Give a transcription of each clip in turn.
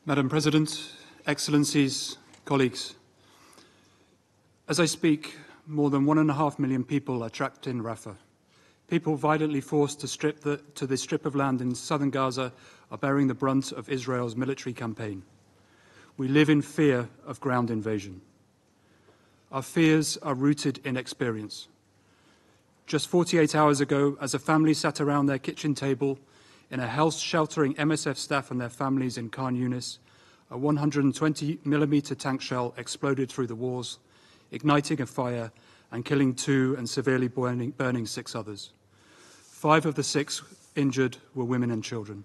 Madam President, Excellencies, colleagues, as I speak, more than 1.5 million people are trapped in Rafah. People violently forced to this strip of land in southern Gaza are bearing the brunt of Israel's military campaign. We live in fear of ground invasion. Our fears are rooted in experience. Just 48 hours ago, as a family sat around their kitchen table in a house sheltering MSF staff and their families in Khan Yunis, a 120mm tank shell exploded through the walls, igniting a fire and killing 2 and severely burning 6 others. 5 of the 6 injured were women and children.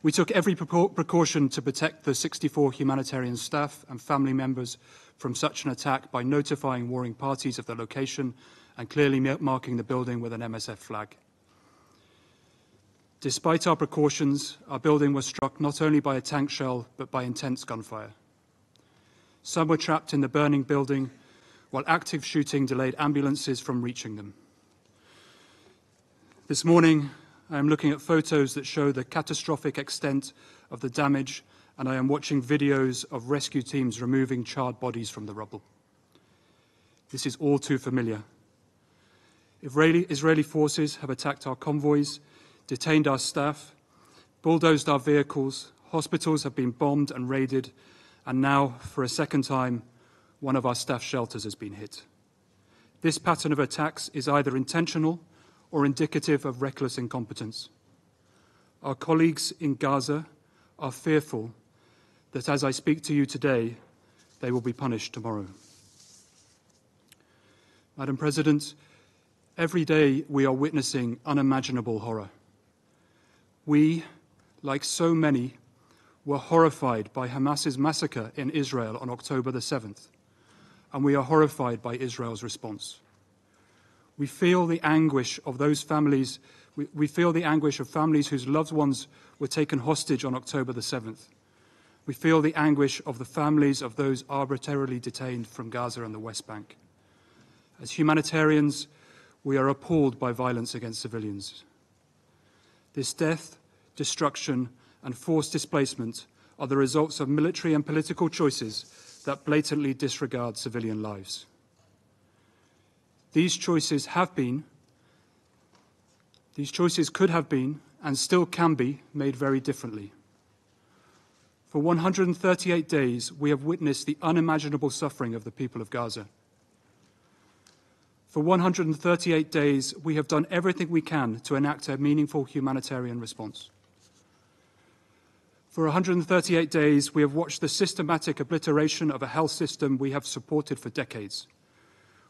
We took every precaution to protect the 64 humanitarian staff and family members from such an attack by notifying warring parties of the location and clearly marking the building with an MSF flag. Despite our precautions, our building was struck not only by a tank shell, but by intense gunfire. Some were trapped in the burning building, while active shooting delayed ambulances from reaching them. This morning, I am looking at photos that show the catastrophic extent of the damage, and I am watching videos of rescue teams removing charred bodies from the rubble. This is all too familiar. Israeli forces have attacked our convoys, detained our staff, bulldozed our vehicles, hospitals have been bombed and raided, and now, for a second time, one of our staff shelters has been hit. This pattern of attacks is either intentional or indicative of reckless incompetence. Our colleagues in Gaza are fearful that as I speak to you today, they will be punished tomorrow. Madam President, every day we are witnessing unimaginable horror. We, like so many, were horrified by Hamas's massacre in Israel on October the 7th, and we are horrified by Israel's response. We feel the anguish of those families. We feel the anguish of families whose loved ones were taken hostage on October the 7th. We feel the anguish of the families of those arbitrarily detained from Gaza and the West Bank. As humanitarians, we are appalled by violence against civilians. This death, destruction, and forced displacement are the results of military and political choices that blatantly disregard civilian lives. These choices could have been, and still can be, made very differently. For 138 days, we have witnessed the unimaginable suffering of the people of Gaza. For 138 days, we have done everything we can to enact a meaningful humanitarian response. For 138 days, we have watched the systematic obliteration of a health system we have supported for decades.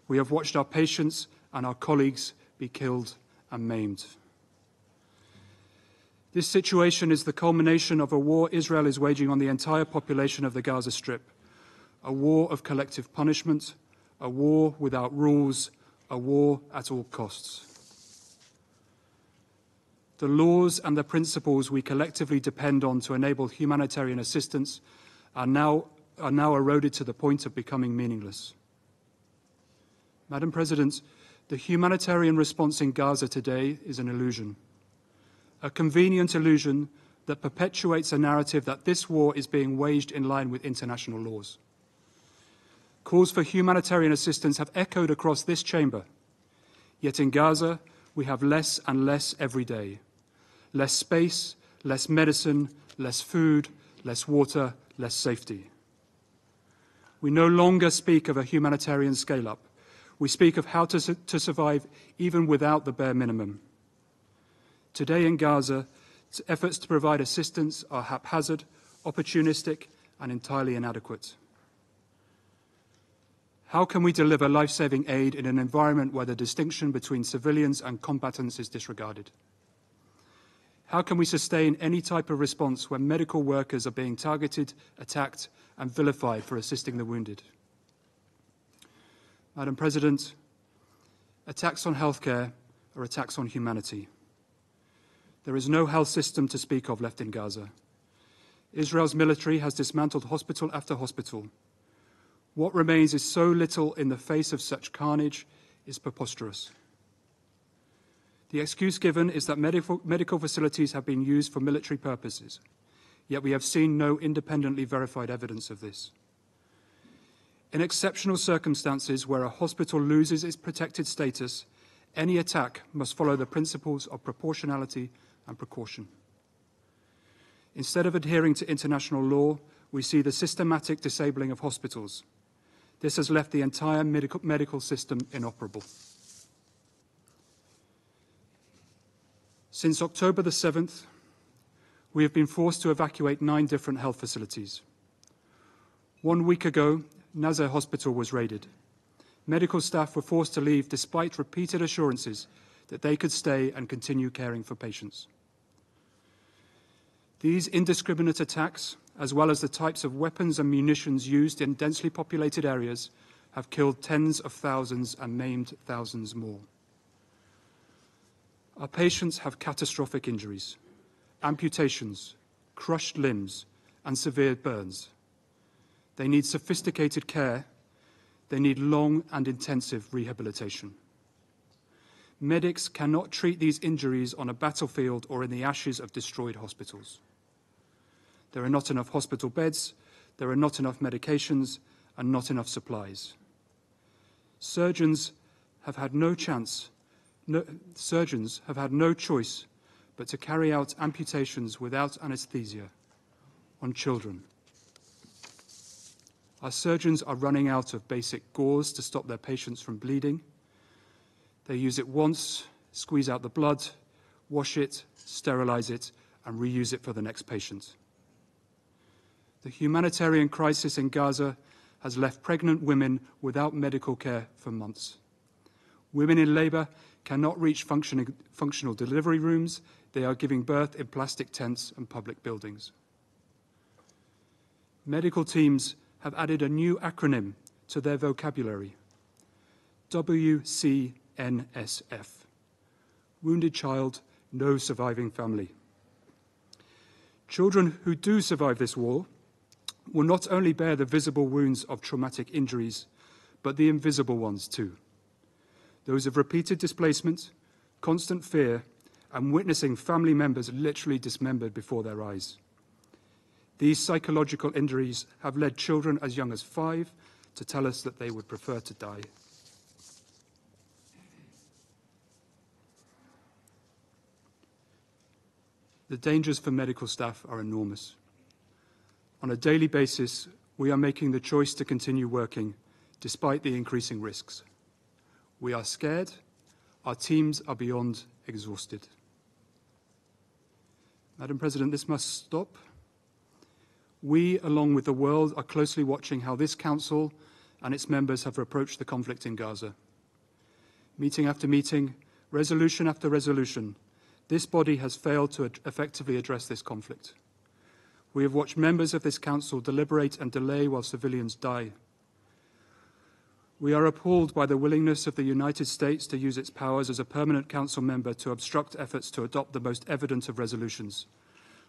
We have watched our patients and our colleagues be killed and maimed. This situation is the culmination of a war Israel is waging on the entire population of the Gaza Strip, a war of collective punishment, a war without rules, a war at all costs. The laws and the principles we collectively depend on to enable humanitarian assistance are now eroded to the point of becoming meaningless. Madam President, the humanitarian response in Gaza today is an illusion, a convenient illusion that perpetuates a narrative that this war is being waged in line with international laws. Calls for humanitarian assistance have echoed across this chamber, yet in Gaza we have less and less every day. Less space, less medicine, less food, less water, less safety. We no longer speak of a humanitarian scale-up. We speak of how to survive even without the bare minimum. Today in Gaza, efforts to provide assistance are haphazard, opportunistic, and entirely inadequate. How can we deliver life-saving aid in an environment where the distinction between civilians and combatants is disregarded? How can we sustain any type of response when medical workers are being targeted, attacked, and vilified for assisting the wounded? Madam President, attacks on healthcare are attacks on humanity. There is no health system to speak of left in Gaza. Israel's military has dismantled hospital after hospital. What remains is so little in the face of such carnage is preposterous. The excuse given is that medical facilities have been used for military purposes. yet we have seen no independently verified evidence of this. In exceptional circumstances where a hospital loses its protected status, any attack must follow the principles of proportionality and precaution. Instead of adhering to international law, we see the systematic disabling of hospitals. This has left the entire medical system inoperable. Since October the 7th, we have been forced to evacuate 9 different health facilities. 1 week ago, Nazar Hospital was raided. Medical staff were forced to leave despite repeated assurances that they could stay and continue caring for patients. These indiscriminate attacks, as well as the types of weapons and munitions used in densely populated areas, have killed tens of thousands and maimed thousands more. Our patients have catastrophic injuries, amputations, crushed limbs, and severe burns. They need sophisticated care. They need long and intensive rehabilitation. Medics cannot treat these injuries on a battlefield or in the ashes of destroyed hospitals. There are not enough hospital beds, there are not enough medications, and not enough supplies. Surgeons have had no choice but to carry out amputations without anesthesia on children. Our surgeons are running out of basic gauze to stop their patients from bleeding. They use it once, squeeze out the blood, wash it, sterilize it, and reuse it for the next patient. The humanitarian crisis in Gaza has left pregnant women without medical care for months. Women in labor cannot reach functional delivery rooms. They are giving birth in plastic tents and public buildings. Medical teams have added a new acronym to their vocabulary, WCNSF, Wounded Child, No Surviving Family. Children who do survive this war will not only bear the visible wounds of traumatic injuries, but the invisible ones too. Those of repeated displacement, constant fear, and witnessing family members literally dismembered before their eyes. These psychological injuries have led children as young as 5 to tell us that they would prefer to die. The dangers for medical staff are enormous. On a daily basis, we are making the choice to continue working despite the increasing risks. We are scared. Our teams are beyond exhausted. Madam President, this must stop. We, along with the world, are closely watching how this Council and its members have approached the conflict in Gaza. Meeting after meeting, resolution after resolution, this body has failed to effectively address this conflict. We have watched members of this Council deliberate and delay while civilians die. We are appalled by the willingness of the United States to use its powers as a permanent Council member to obstruct efforts to adopt the most evident of resolutions,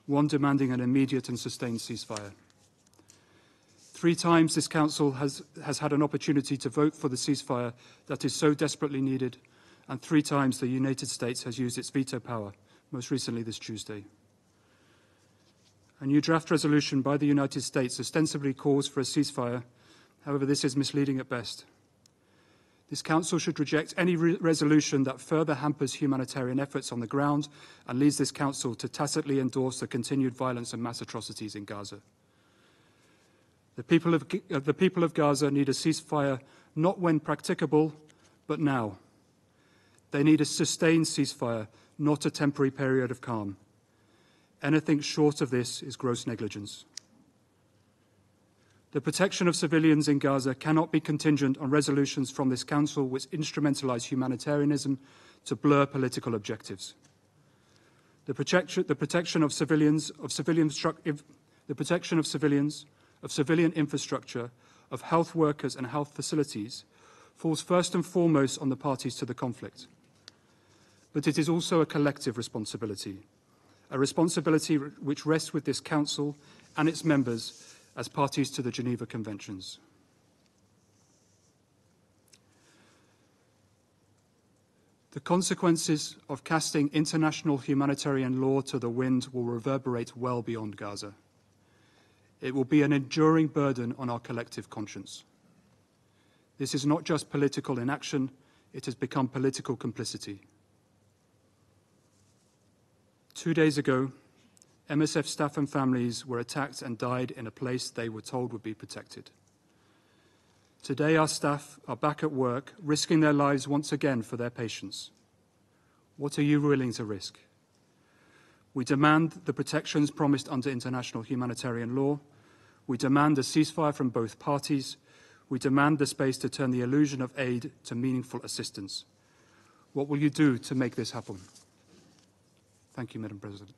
one demanding an immediate and sustained ceasefire. 3 times this Council has had an opportunity to vote for the ceasefire that is so desperately needed, and 3 times the United States has used its veto power, most recently this Tuesday. A new draft resolution by the United States ostensibly calls for a ceasefire. However, this is misleading at best. This Council should reject any resolution that further hampers humanitarian efforts on the ground and leads this Council to tacitly endorse the continued violence and mass atrocities in Gaza. The people of Gaza need a ceasefire not when practicable, but now. They need a sustained ceasefire, not a temporary period of calm. Anything short of this is gross negligence. The protection of civilians in Gaza cannot be contingent on resolutions from this Council which instrumentalise humanitarianism to blur political objectives. The protection of civilian infrastructure, of health workers and health facilities falls first and foremost on the parties to the conflict. But it is also a collective responsibility, a responsibility which rests with this Council and its members as parties to the Geneva Conventions. The consequences of casting international humanitarian law to the wind will reverberate well beyond Gaza. It will be an enduring burden on our collective conscience. This is not just political inaction, it has become political complicity. 2 days ago, MSF staff and families were attacked and died in a place they were told would be protected. Today, our staff are back at work, risking their lives once again for their patients. What are you willing to risk? We demand the protections promised under international humanitarian law. We demand a ceasefire from both parties. We demand the space to turn the illusion of aid to meaningful assistance. What will you do to make this happen? Thank you, Madam President.